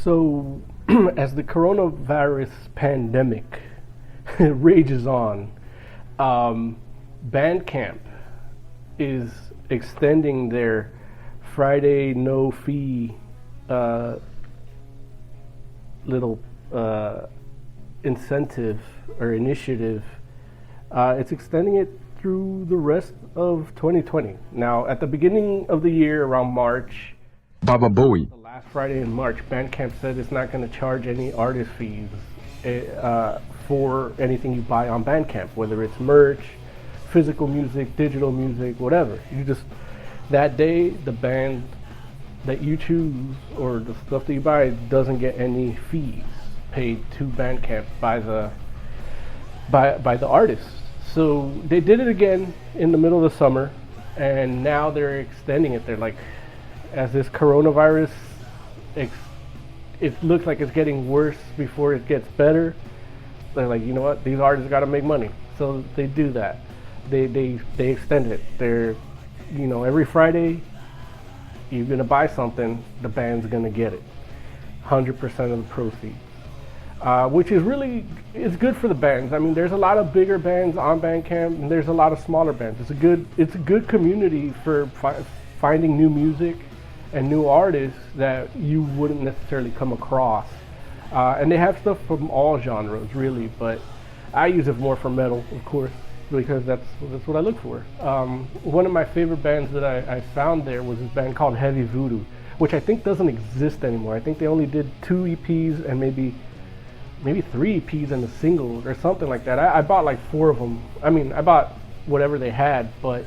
So, as the coronavirus pandemic rages on, Bandcamp is extending their Friday no fee little incentive or initiative. It's extending it through the rest of 2020. Now, at the beginning of the year, around March, Baba Bowie. the last Friday in March, Bandcamp said it's not going to charge any artist fees for anything you buy on Bandcamp, whether it's merch, physical music, digital music, whatever. You just, that day, the band that you choose or the stuff that you buy doesn't get any fees paid to Bandcamp by the artists. So they did it again in the middle of the summer, and now they're extending it. They're like, as this coronavirus, it looks like it's getting worse before it gets better. They're like, you know what? These artists got to make money, so they do that. They extend it. They're, every Friday, you're gonna buy something, the band's gonna get it, 100% of the proceeds. Which is really, it's good for the bands. I mean, there's a lot of bigger bands on Bandcamp, and there's a lot of smaller bands. It's a good community for finding new music and new artists that you wouldn't necessarily come across. And they have stuff from all genres, really, but I use it more for metal, of course, because that's what I look for. One of my favorite bands that I found there was this band called Heavy Voodoo, which I think doesn't exist anymore. I think they only did 2 EPs and maybe 3 EPs and a single or something like that. I bought like 4 of them. I mean, I bought whatever they had, but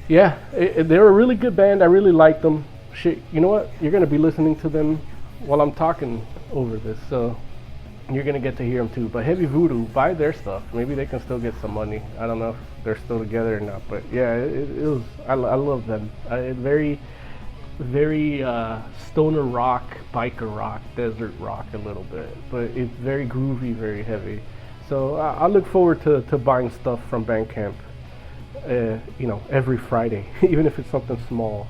yeah, they're a really good band. I really like them. Shit, you know what? You're gonna be listening to them while I'm talking over this, so you're gonna get to hear them too. But Heavy Voodoo, buy their stuff. Maybe they can still get some money. I don't know if they're still together or not, but yeah, it was. I love them. Very stoner rock, biker rock, desert rock a little bit, but it's very groovy, very heavy. So I look forward to buying stuff from Bandcamp, every Friday, even if it's something small.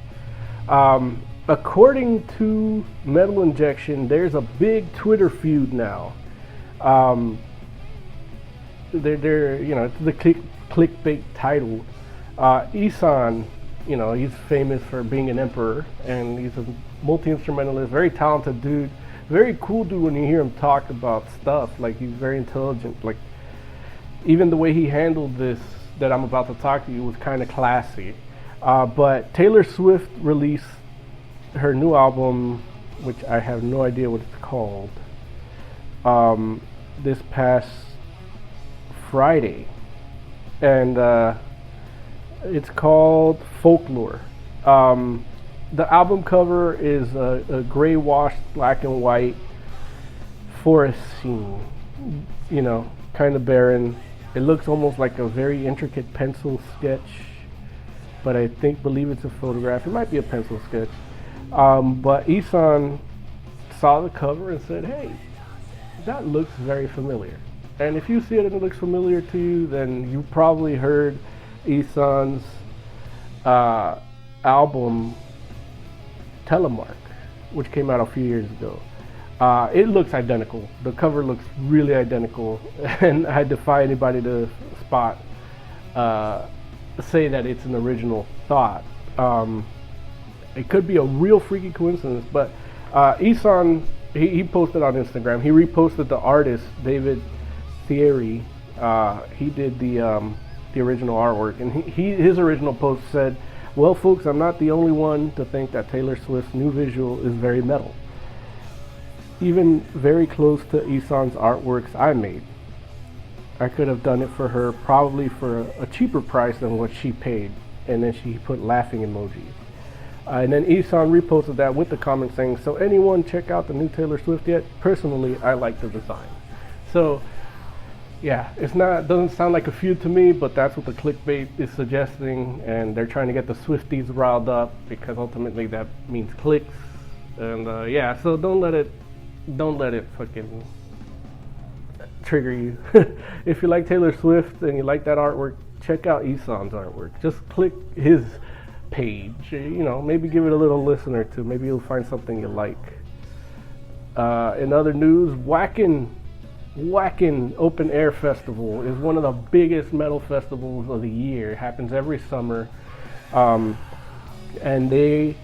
According to Metal Injection, there's a big Twitter feud now. They're it's the clickbait title. IHSAHN, he's famous for being an emperor, and he's a multi-instrumentalist, very talented dude, very cool dude when you hear him talk about stuff. Like, he's very intelligent. Like, even the way he handled this that I'm about to talk to you was kind of classy. But Taylor Swift released her new album, which I have no idea what it's called, this past Friday, and it's called Folklore. The album cover is a gray washed black and white forest scene, kind of barren. It looks almost like a very intricate pencil sketch, but I believe it's a photograph. It might be a pencil sketch. But IHSAHN saw the cover and said, hey, that looks very familiar. And if you see it and it looks familiar to you, then you probably heard IHSAHN's album Telemark, which came out a few years ago. It looks identical. The cover looks really identical, and I defy anybody to say that it's an original thought. It could be a real freaky coincidence, but IHSAHN, he posted on Instagram. He reposted the artist David Thierry. He did the original artwork, and his original post said, "Well, folks, I'm not the only one to think that Taylor Swift's new visual is very metal. Even very close to IHSAHN's artworks I made. I could have done it for her, probably for a cheaper price than what she paid." And then she put laughing emojis. And then IHSAHN reposted that with the comment saying, "So anyone check out the new Taylor Swift yet? Personally, I like the design." So yeah, doesn't sound like a feud to me, but that's what the clickbait is suggesting, and they're trying to get the Swifties riled up because ultimately that means clicks. And so don't let it fucking trigger you. If you like Taylor Swift and you like that artwork, check out IHSAHN's artwork. Just click his page, maybe give it a little listen or two. Maybe you'll find something you like. In other news, Wacken Open Air Festival is one of the biggest metal festivals of the year. It happens every summer. And they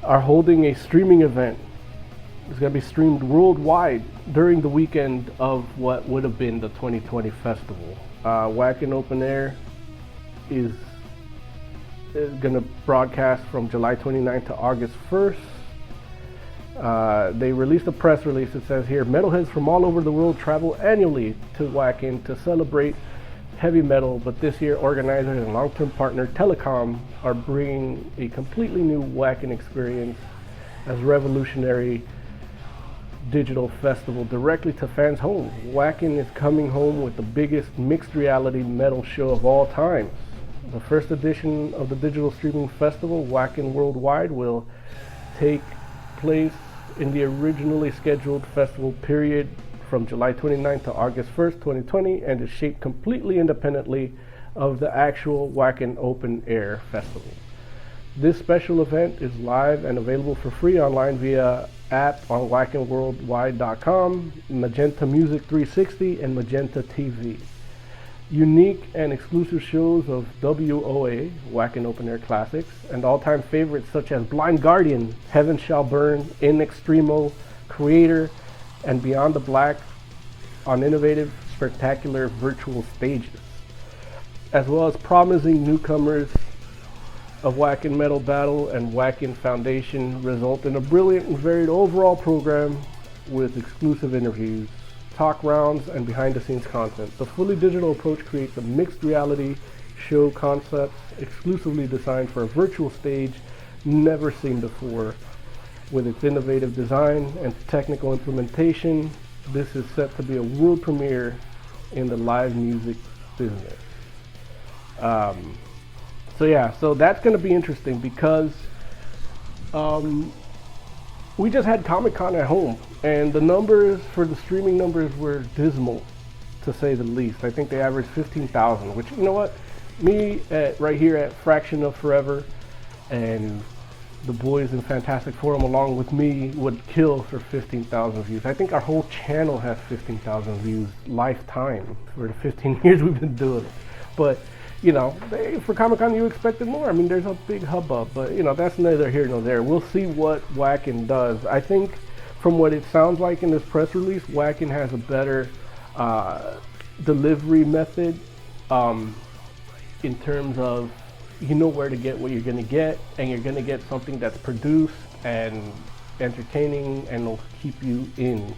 are holding a streaming event. It's going to be streamed worldwide during the weekend of what would have been the 2020 festival. Wacken Open Air is going to broadcast from July 29th to August 1st. They released a press release. It says here, metalheads from all over the world travel annually to Wacken to celebrate heavy metal, but this year organizers and long-term partner Telecom are bringing a completely new Wacken experience as revolutionary digital festival directly to fans' homes. Wacken is coming home with the biggest mixed reality metal show of all time. The first edition of the digital streaming festival, Wacken Worldwide, will take place in the originally scheduled festival period from July 29th to August 1st, 2020, and is shaped completely independently of the actual Wacken Open Air Festival. This special event is live and available for free online via app on wackenworldwide.com, Magenta Music 360, and Magenta TV. Unique and exclusive shows of WOA, Wacken Open Air Classics, and all-time favorites such as Blind Guardian, Heaven Shall Burn, In Extremo, Creator, and Beyond the Black on innovative, spectacular virtual stages, as well as promising newcomers of Wacken Metal Battle and Wacken Foundation, result in a brilliant and varied overall program with exclusive interviews, talk rounds, and behind-the-scenes content. The fully digital approach creates a mixed reality show concept exclusively designed for a virtual stage never seen before. With its innovative design and technical implementation, this is set to be a world premiere in the live music business. So that's going to be interesting because we just had Comic-Con at home, and the numbers for the streaming numbers were dismal, to say the least. I think they averaged 15,000, which, you know what, me right here at Fraction of Forever and the boys in Fantastic Forum along with me would kill for 15,000 views. I think our whole channel has 15,000 views lifetime for the 15 years we've been doing it. But you know, for Comic-Con you expected more. I mean, there's a big hubbub, but you know, that's neither here nor there. We'll see what Wacken does. I think from what it sounds like in this press release, Wacken has a better delivery method in terms of, you know where to get what you're going to get, and you're going to get something that's produced and entertaining and will keep you in.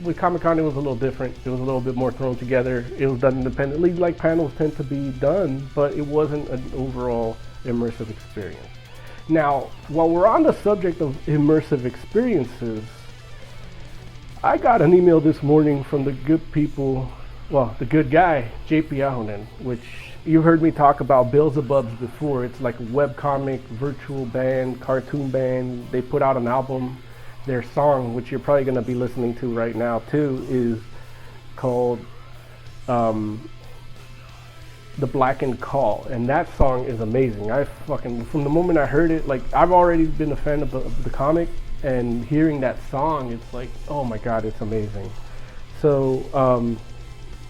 With Comic-Con, it was a little different. It was a little bit more thrown together. It was done independently, like panels tend to be done, but it wasn't an overall immersive experience. Now, while we're on the subject of immersive experiences, I got an email this morning from the good people, well, the good guy, IHSAHN, which you've heard me talk about Beelzebubs before. It's like a webcomic, virtual band, cartoon band. They put out an album. Their song, which you're probably going to be listening to right now too, is called The Blackened Call, and that song is amazing. From the moment I heard it, like, I've already been a fan of the comic, and hearing that song, it's like, oh my god, it's amazing. So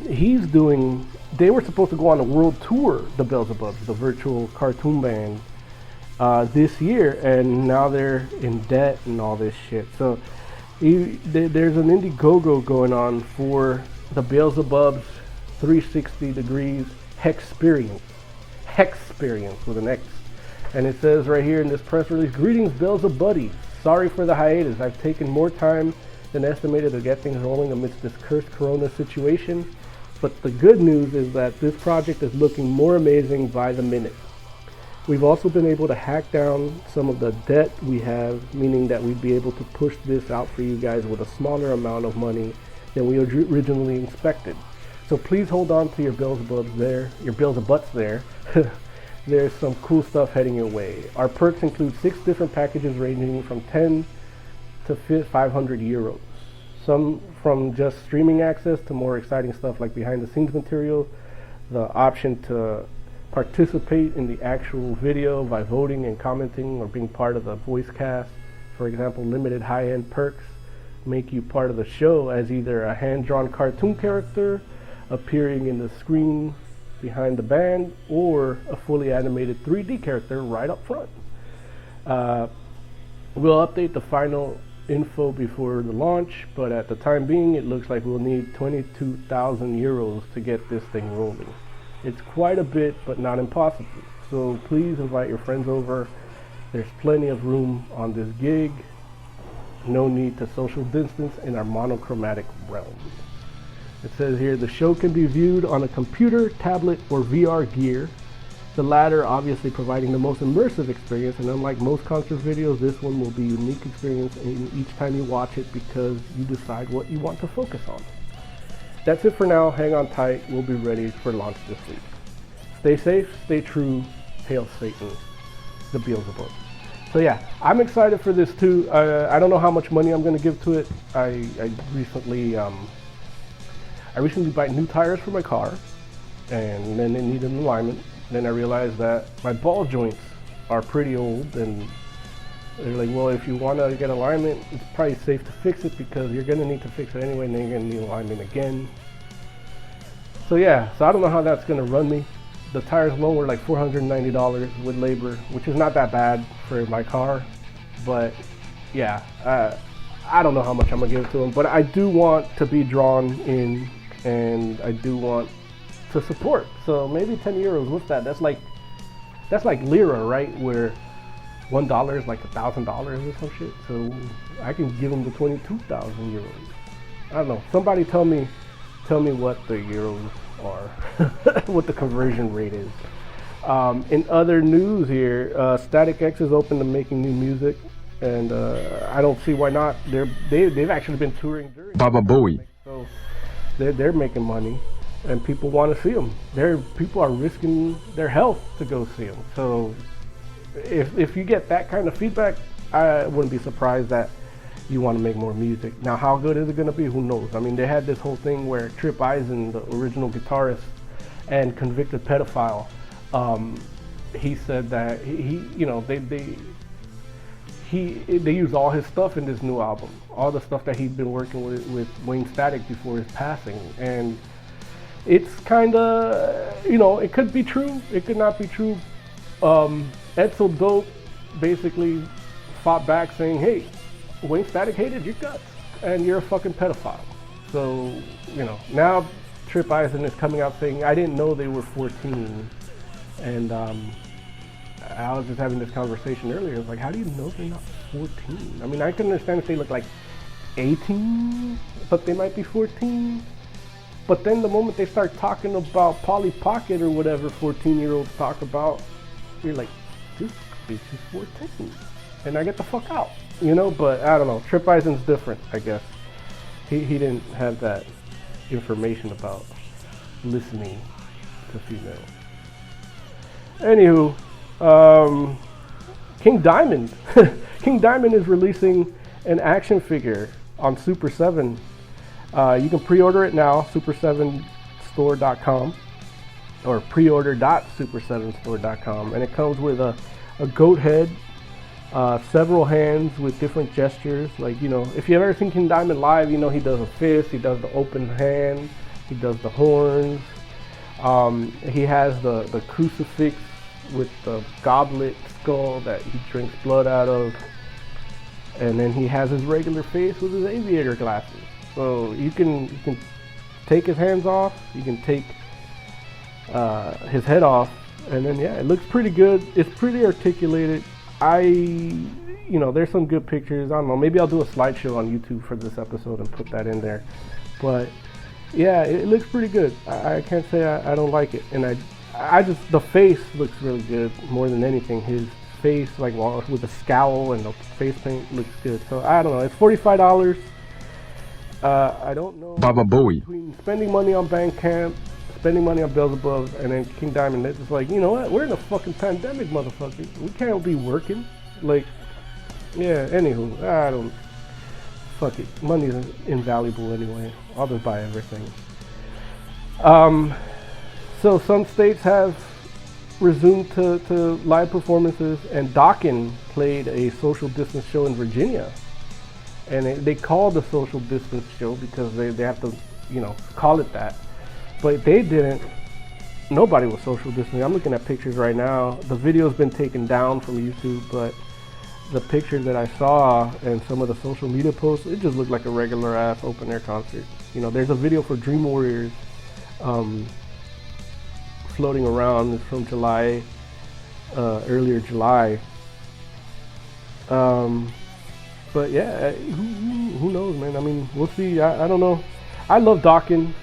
they were supposed to go on a world tour, the Beelzebubs, the virtual cartoon band, this year, and now they're in debt and all this shit. So there's an Indiegogo going on for the Beelzebubs 360 degrees Hexperience with an X. And it says right here in this press release, greetings Beelzebuddies. Sorry for the hiatus. I've taken more time than estimated to get things rolling amidst this cursed corona situation. But the good news is that this project is looking more amazing by the minute. We've also been able to hack down some of the debt we have, meaning that we'd be able to push this out for you guys with a smaller amount of money than we originally expected. So please hold on to your Beelzebubs there, your Beelzebuts there. There's some cool stuff heading your way. Our perks include 6 different packages ranging from 10 to 500 euros. Some from just streaming access to more exciting stuff like behind the scenes material, the option to participate in the actual video by voting and commenting or being part of the voice cast, For example, limited high-end perks make you part of the show as either a hand-drawn cartoon character appearing in the screen behind the band, or a fully animated 3D character right up front. We'll update the final info before the launch, but at the time being, it looks like we'll need 22,000 euros to get this thing rolling. It's quite a bit, but not impossible. So please invite your friends over. There's plenty of room on this gig. No need to social distance in our monochromatic realm. It says here, the show can be viewed on a computer, tablet, or VR gear. The latter obviously providing the most immersive experience, and unlike most concert videos, this one will be a unique experience in each time you watch it because you decide what you want to focus on. That's it for now. Hang on tight. We'll be ready for launch this week. Stay safe, stay true. Hail Satan, the Beelzebub. So yeah, I'm excited for this too. I don't know how much money I'm going to give to it. I recently bought new tires for my car, and then it needed an alignment. Then I realized that my ball joints are pretty old, and they're like, well, if you want to get alignment, it's probably safe to fix it because you're going to need to fix it anyway, and then you're going to need alignment again. So yeah, so I don't know how that's going to run me. The tires alone were like $490 with labor, which is not that bad for my car, but yeah, I don't know how much I'm going to give to them, but I do want to be drawn in, and I do want to support. So maybe 10 euros, what's that? That's like lira, right? Where $1 is like $1,000 or some shit. So I can give them the 22,000 euros. I don't know. Somebody tell me what the euros are, what the conversion rate is. In other news here, Static X is open to making new music, and I don't see why not. They've actually been touring during Baba Bowie, so they're making money. And people want to see them. People are risking their health to go see them. So if you get that kind of feedback, I wouldn't be surprised that you want to make more music. Now, how good is it going to be? Who knows? I mean, they had this whole thing where Trip Eisen, the original guitarist and convicted pedophile, he said that they use all his stuff in this new album, all the stuff that he'd been working with Wayne Static before his passing, and it's kind of, it could be true, it could not be true. Edsel Dope basically fought back saying, hey, Wayne Static hated your guts and you're a fucking pedophile. So, now Trip Eisen is coming out saying, I didn't know they were 14. And I was just having this conversation earlier. I was like, how do you know they're not 14? I mean, I can understand if they look like 18, but they might be 14. But then the moment they start talking about Polly Pocket or whatever 14-year-olds talk about, you're like, this bitch is 14. And I get the fuck out, But I don't know. Trip Eisen's different, I guess. He didn't have that information about listening to females. Anywho, King Diamond. King Diamond is releasing an action figure on Super 7. You can pre-order it now, super7store.com, or preorder.super7store.com, and it comes with a goat head, several hands with different gestures. Like, if you've ever seen King Diamond live, he does a fist, he does the open hand, he does the horns. He has the crucifix with the goblet skull that he drinks blood out of, and then he has his regular face with his aviator glasses. So you can take his hands off, you can take his head off, and then it looks pretty good. It's pretty articulated. There's some good pictures. I don't know, maybe I'll do a slideshow on YouTube for this episode and put that in there. But yeah, it looks pretty good. I can't say I don't like it. And the face looks really good more than anything. His face, like with the scowl and the face paint, looks good. So I don't know, it's $45. I don't know. Baba Bowie. Between spending money on Bandcamp, spending money on Beelzebub, and then King Diamond, it's just like, you know what? We're in a fucking pandemic, motherfucker. We can't be working. Like, yeah, anywho, fuck it. Money is invaluable anyway. I'll just buy everything. So some states have resumed to live performances, and Dokken played a social distance show in Virginia. And they called the social distance show because they have to, call it that. But they didn't. Nobody was social distancing. I'm looking at pictures right now. The video's been taken down from YouTube, but the pictures that I saw and some of the social media posts, it just looked like a regular ass open air concert. There's a video for Dream Warriors floating around. It's from July, earlier July. But yeah, who knows, man? I mean, we'll see. I don't know. I love Dokken.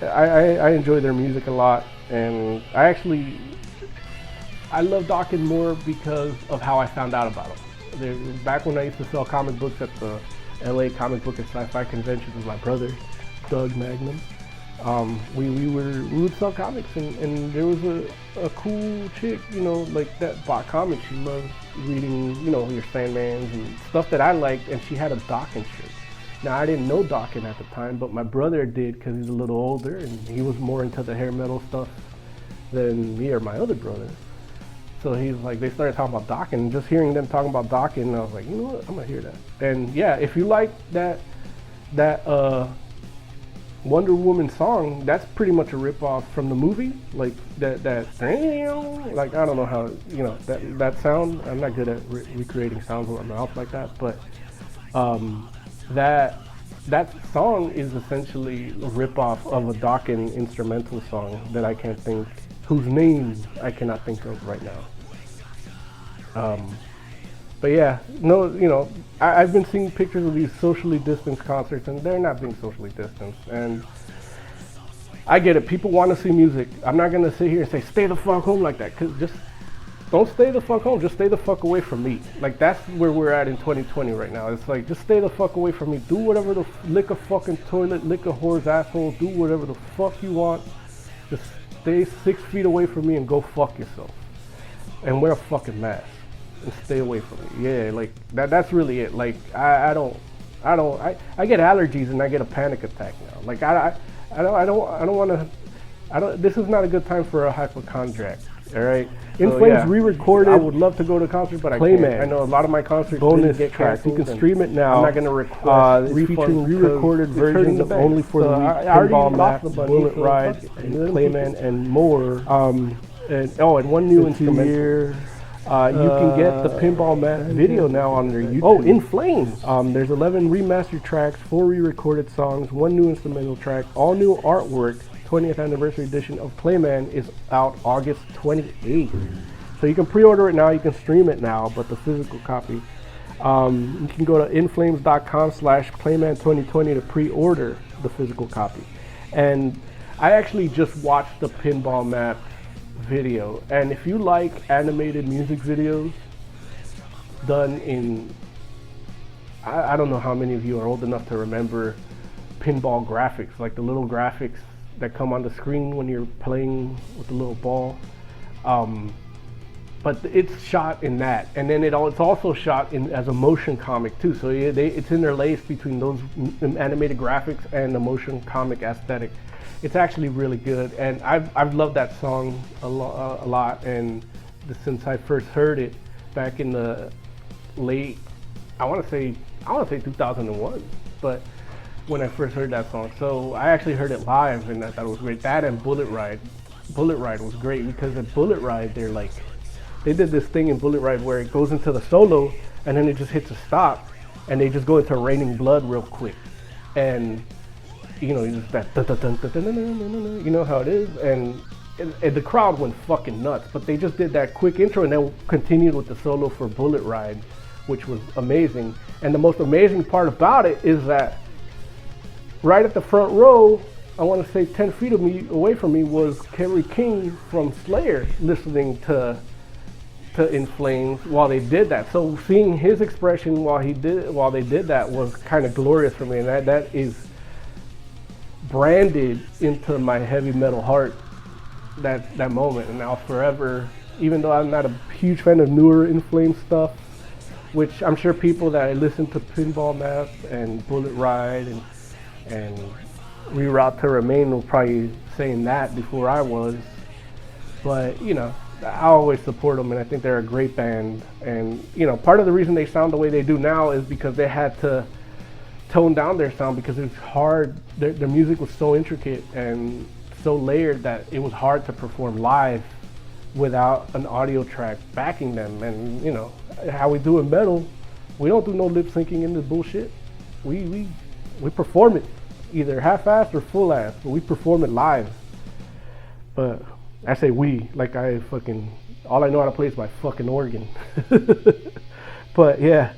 I enjoy their music a lot, and I love Dokken more because of how I found out about them. Back when I used to sell comic books at the LA Comic Book and Sci-Fi Convention with my brother, Doug Magnum. We would sell comics, and there was a cool chick, that bought comics. She loved reading, your Sandmans and stuff that I liked, and she had a Dokken shirt. Now, I didn't know Dokken at the time, but my brother did because he's a little older, and he was more into the hair metal stuff than me or my other brother. So he's like, they started talking about Dokken, and just hearing them talking about Dokken, I was like, you know what, I'm gonna hear that. And yeah, if you like that Wonder Woman song, that's pretty much a ripoff from the movie. Like that like, I don't know how, that sound. I'm not good at recreating sounds with my mouth like that, but that song is essentially a ripoff of a Dokken instrumental song that I can't think, whose name I cannot think of right now. But yeah, no, I've been seeing pictures of these socially distanced concerts, and they're not being socially distanced. And I get it. People want to see music. I'm not gonna sit here and say stay the fuck home like that, 'cause just don't stay the fuck home. Just stay the fuck away from me. Like, that's where we're at in 2020 right now. It's like, just stay the fuck away from me. Do whatever lick a fucking toilet, lick a whore's asshole, do whatever the fuck you want. Just stay 6 feet away from me and go fuck yourself. And wear a fucking mask and stay away from me. Yeah, like that's really it. Like, I get allergies and I get a panic attack now. Like, I don't want to. This is not a good time for a hypochondriac. All right. In Flames re-recorded. I would love to go to a concert, but I can't. I know a lot of my concerts bonus get tracks. You can stream it now. I'm not going to request featuring re-recorded versions of Only for the Weak, Pinball Map, Bullet Ride, and Clayman, and more. And one new instrumental. You can get the Pinball Map video now on their YouTube. Oh, In Flames. There's 11 remastered tracks, 4 re-recorded songs, 1 new instrumental track, all new artwork. 20th anniversary edition of Clayman is out August 28th. So you can pre-order it now, you can stream it now, but the physical copy, you can go to inflames.com/Clayman2020 to pre-order the physical copy. And I actually just watched the Pinball Map video, and if you like animated music videos done in, I don't know how many of you are old enough to remember pinball graphics, like the little graphics that come on the screen when you're playing with the little ball, but it's shot in that, and then it's also shot in as a motion comic too. So it's interlaced between those animated graphics and the motion comic aesthetic. It's actually really good, and I've loved that song a lot, and since I first heard it back in the late, I want to say 2001, but when I first heard that song. So I actually heard it live, and I thought it was great. That and Bullet Ride. Bullet Ride was great because at Bullet Ride, they did this thing in Bullet Ride where it goes into the solo, and then it just hits a stop, and they just go into Raining Blood real quick. And, just that, you know how it is? And the crowd went fucking nuts, but they just did that quick intro and then continued with the solo for Bullet Ride, which was amazing. And the most amazing part about it is that right at the front row, I want to say 10 feet away from me, was Kerry King from Slayer listening to In Flames while they did that. So seeing his expression while they did that was kind of glorious for me, and that is branded into my heavy metal heart, that moment. And I'll forever, even though I'm not a huge fan of newer In Flames stuff, which I'm sure people that listen to Pinball Map and Bullet Ride and Reroute to Remain were probably saying that before I was. But I always support them, and I think they're a great band. And part of the reason they sound the way they do now is because they had to tone down their sound because it's hard. Their music was so intricate and so layered that it was hard to perform live without an audio track backing them. And how we do in metal, we don't do no lip syncing in this bullshit. We perform it either half-assed or full-assed, but we perform it live. But I say we, like all I know how to play is my fucking organ. But yeah,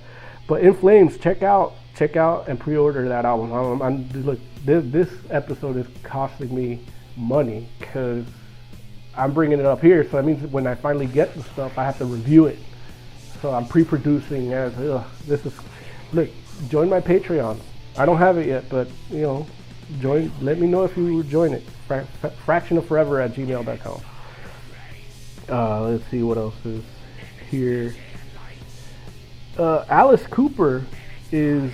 but In Flames, check out and pre-order that album. Look, this episode is costing me money because I'm bringing it up here, so that means when I finally get the stuff, I have to review it. So I'm pre-producing look, join my Patreon. I don't have it yet, but join. Let me know if you join it. fractionofforever@gmail.com. Let's see what else is here. Alice Cooper is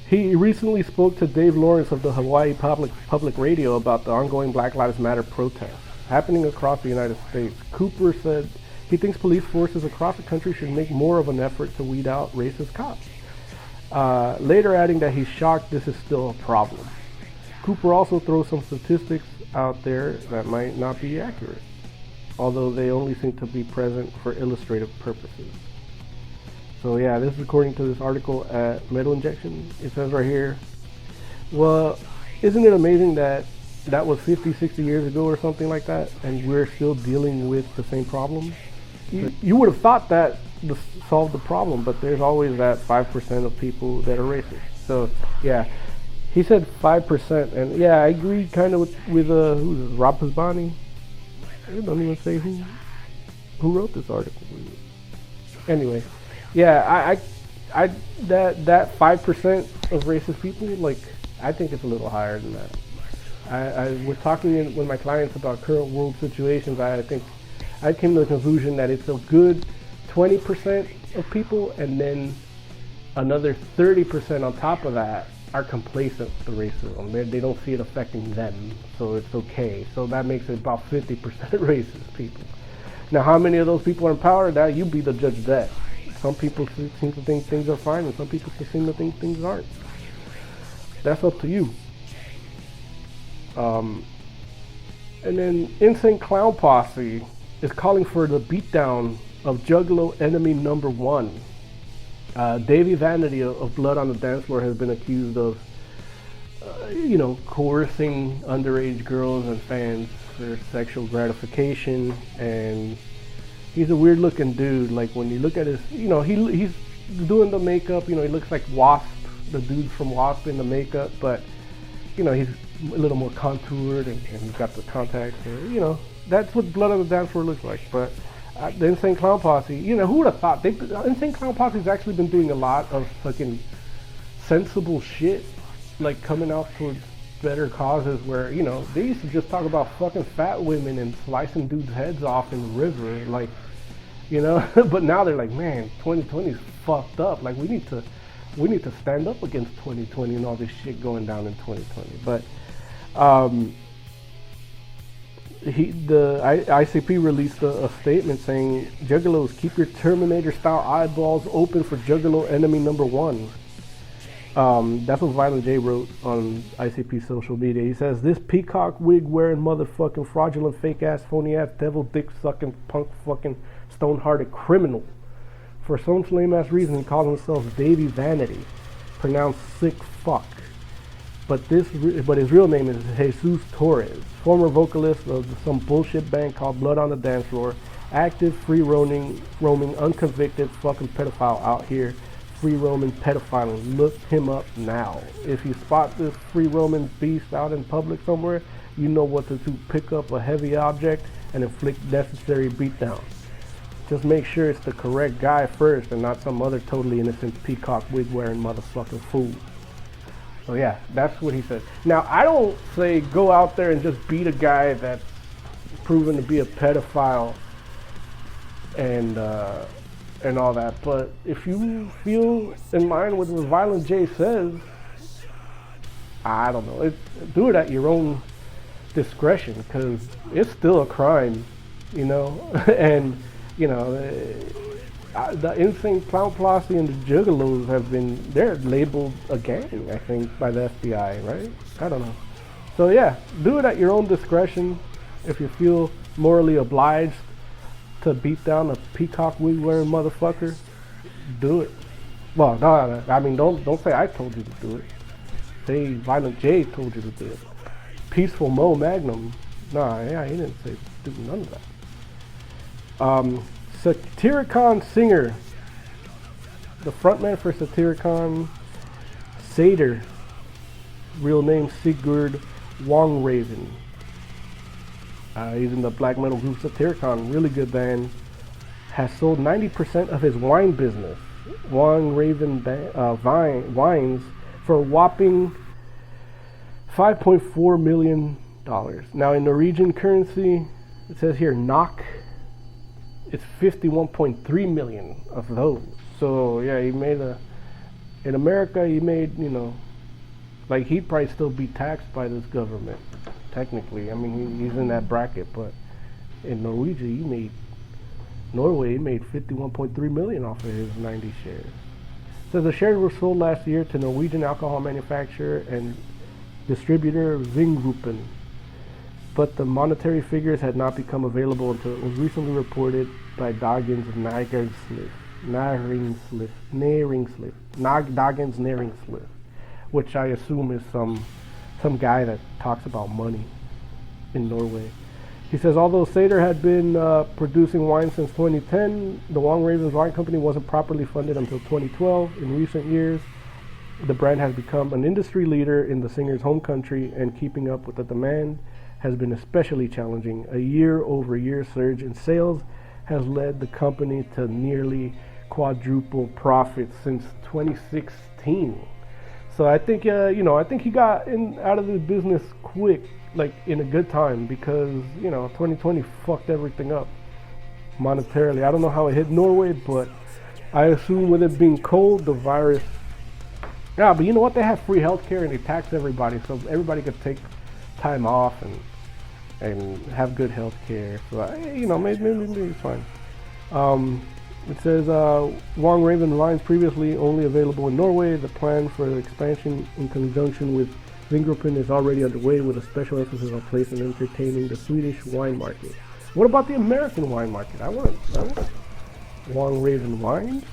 he recently spoke to Dave Lawrence of the Hawaii Public Radio about the ongoing Black Lives Matter protests happening across the United States. Cooper said he thinks police forces across the country should make more of an effort to weed out racist cops. Later adding that he's shocked this is still a problem. Cooper also throws some statistics out there that might not be accurate, although they only seem to be present for illustrative purposes. So yeah, this is according to this article at Metal Injection. It says right here, well, isn't it amazing that was 50, 60 years ago or something like that, and we're still dealing with the same problem? You would have thought that solved the problem, but there's always that 5% of people that are racist. So yeah, he said 5%, and yeah, I agree kind of with who's this, Rob Pisbani? I don't even say who wrote this article. Anyway, yeah, I that 5% of racist people, like, I think it's a little higher than that. I was talking with my clients about current world situations. I think I came to the conclusion that it's a good 20% of people, and then another 30% on top of that are complacent to racism. They don't see it affecting them, so it's okay. So that makes it about 50% racist people. Now, how many of those people are in power? That you be the judge of that. Some people seem to think things are fine, and some people seem to think things aren't. That's up to you. And then Insane Clown Posse is calling for the beatdown of Juggalo enemy number one. Davey Vanity of Blood on the Dance Floor has been accused of, coercing underage girls and fans for sexual gratification, and he's a weird looking dude. Like, when you look at his, he's doing the makeup, he looks like Wasp, the dude from Wasp in the makeup, but, he's a little more contoured and he's got the contacts, that's what Blood on the Dance Floor looks like. But the Insane Clown Posse, who would have thought? Insane Clown Posse's actually been doing a lot of fucking sensible shit, like coming out towards better causes where, they used to just talk about fucking fat women and slicing dudes' heads off in the river, like, but now they're like, man, 2020 is fucked up. Like, we need to stand up against 2020 and all this shit going down in 2020. But the ICP released a statement saying, Juggalos, keep your Terminator-style eyeballs open for Juggalo enemy number one. That's what Violent J wrote on ICP social media. He says, this peacock wig-wearing motherfucking fraudulent, fake-ass, phony-ass, devil dick-sucking, punk fucking, stone-hearted criminal, for some lame-ass reason, he calls himself Davey Vanity, pronounced sick fuck. But his real name is Jesus Torres, former vocalist of some bullshit band called Blood on the Dance Floor, active, free roaming, unconvicted fucking pedophile out here, free roaming pedophiling. Look him up now. If you spot this free roaming beast out in public somewhere, you know what to do. Pick up a heavy object and inflict necessary beatdown. Just make sure it's the correct guy first and not some other totally innocent peacock wig wearing motherfucking fool. So yeah, that's what he said. Now, I don't say go out there and just beat a guy that's proven to be a pedophile and all that. But if you feel in mind with what Violent J says, I don't know. Do it at your own discretion, because it's still a crime, you know. And you know, the Insane Clown Posse and the Juggalos they're labeled a gang, I think, by the FBI, right? I don't know. So yeah, do it at your own discretion. If you feel morally obliged to beat down a peacock wig wearing motherfucker, do it. Well, no, I mean, don't say I told you to do it. Say Violent J told you to do it. Peaceful Mo Magnum, nah, yeah, he didn't say do none of that. Satyricon singer, the frontman for Satyricon, Seder, real name Sigurd Wongraven. He's in the black metal group Satyricon, really good band. Has sold 90% of his wine business, Wongraven wines, for a whopping $5.4 million. Now in Norwegian currency, it says here NOK, it's 51.3 million of those. So yeah, he made in America he made, you know, like he'd probably still be taxed by this government, technically. I mean, he's in that bracket, but in Norway he made 51.3 million off of his 90 shares. So the shares were sold last year to Norwegian alcohol manufacturer and distributor Vingruppen, but the monetary figures had not become available until it was recently reported by Dagens Næringsliv, which I assume is some guy that talks about money in Norway. He says, although Seder had been producing wine since 2010, the Wongraven's wine company wasn't properly funded until 2012. In recent years, the brand has become an industry leader in the singer's home country, and keeping up with the demand has been especially challenging. A year-over-year surge in sales has led the company to nearly quadruple profits since 2016. So I think, I think he got out of the business quick, like in a good time, because 2020 fucked everything up monetarily. I don't know how it hit Norway, but I assume with it being cold, the virus. Yeah, but you know what? They have free healthcare and they tax everybody, so everybody could take time off and have good healthcare. So maybe it's fine. It says Wongraven wines previously only available in Norway. The plan for the expansion in conjunction with Vingruppen is already underway, with a special emphasis on placing and entertaining the Swedish wine market. What about the American wine market? I want Wongraven wines.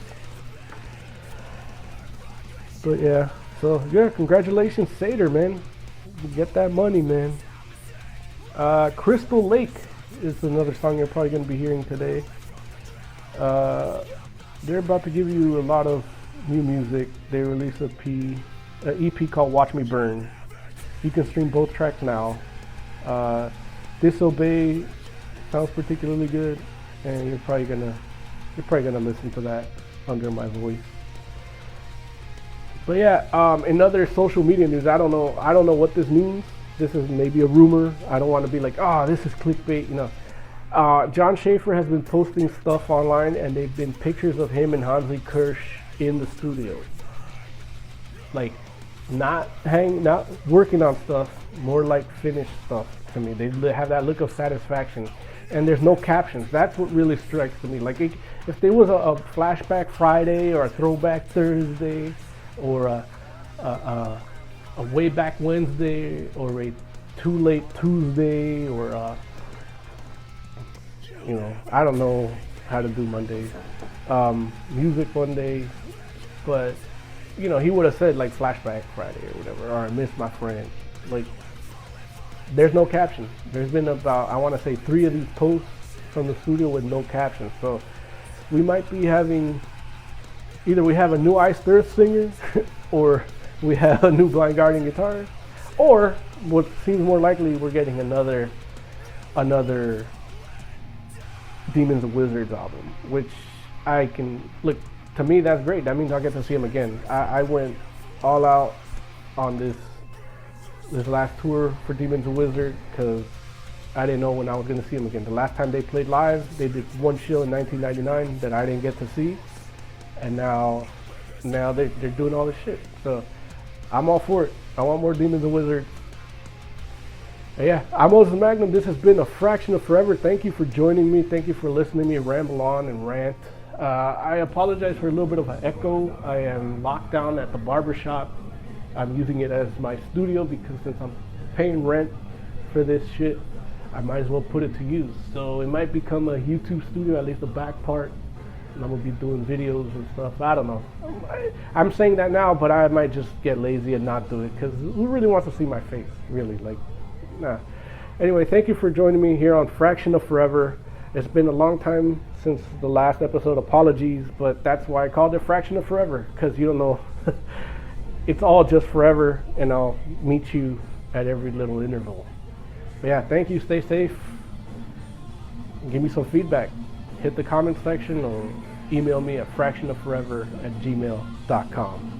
But yeah, so yeah, congratulations, Seder, man. You get that money, man. Crystal Lake is another song you're probably going to be hearing today. They're about to give you a lot of new music. They released an EP called Watch Me Burn. You can stream both tracks now. Disobey sounds particularly good, and you're probably gonna listen to that under my voice. But yeah, in other social media news, I don't know what this means. This is maybe a rumor. I don't want to be like, this is clickbait, John Schaefer has been posting stuff online, and they've been pictures of him and Hansi Kirsch in the studio. Like, not working on stuff, more like finished stuff to me. They have that look of satisfaction, and there's no captions. That's what really strikes to me. Like, if there was a flashback Friday or a throwback Thursday or a way back Wednesday or a too late Tuesday or I don't know how to do Mondays, music Monday, but he would have said like flashback Friday or whatever, or I miss my friend. Like, there's no caption. There's been about, I want to say, 3 of these posts from the studio with no captions. So we might be having, either we have a new Iced Earth singer or we have a new Blind Guardian guitarist, or what seems more likely, we're getting another Demons and Wizards album, which I can look. To me, that's great. That means I'll get to see him again. I went all out on this last tour for Demons and Wizards because I didn't know when I was going to see him again. The last time they played live, they did one show in 1999 that I didn't get to see, and now they're doing all this shit. So I'm all for it. I want more Demons and Wizards, But yeah, I'm Moses Magnum. This has been A Fraction of Forever. Thank you for joining me. Thank you for listening to me ramble on and rant. I apologize for a little bit of an echo. I am locked down at the barbershop. I'm using it as my studio because since I'm paying rent for this shit, I might as well put it to use. So it might become a YouTube studio, at least the back part. And I'm gonna be doing videos and stuff. I don't know. I'm saying that now, but I might just get lazy and not do it because who really wants to see my face? Really, like, nah. Anyway, thank you for joining me here on Fraction of Forever. It's been a long time since the last episode. Apologies, but that's why I called it Fraction of Forever because you don't know. It's all just forever, and I'll meet you at every little interval. But yeah, thank you. Stay safe. Give me some feedback. Hit the comment section or email me at fractionofforever@gmail.com.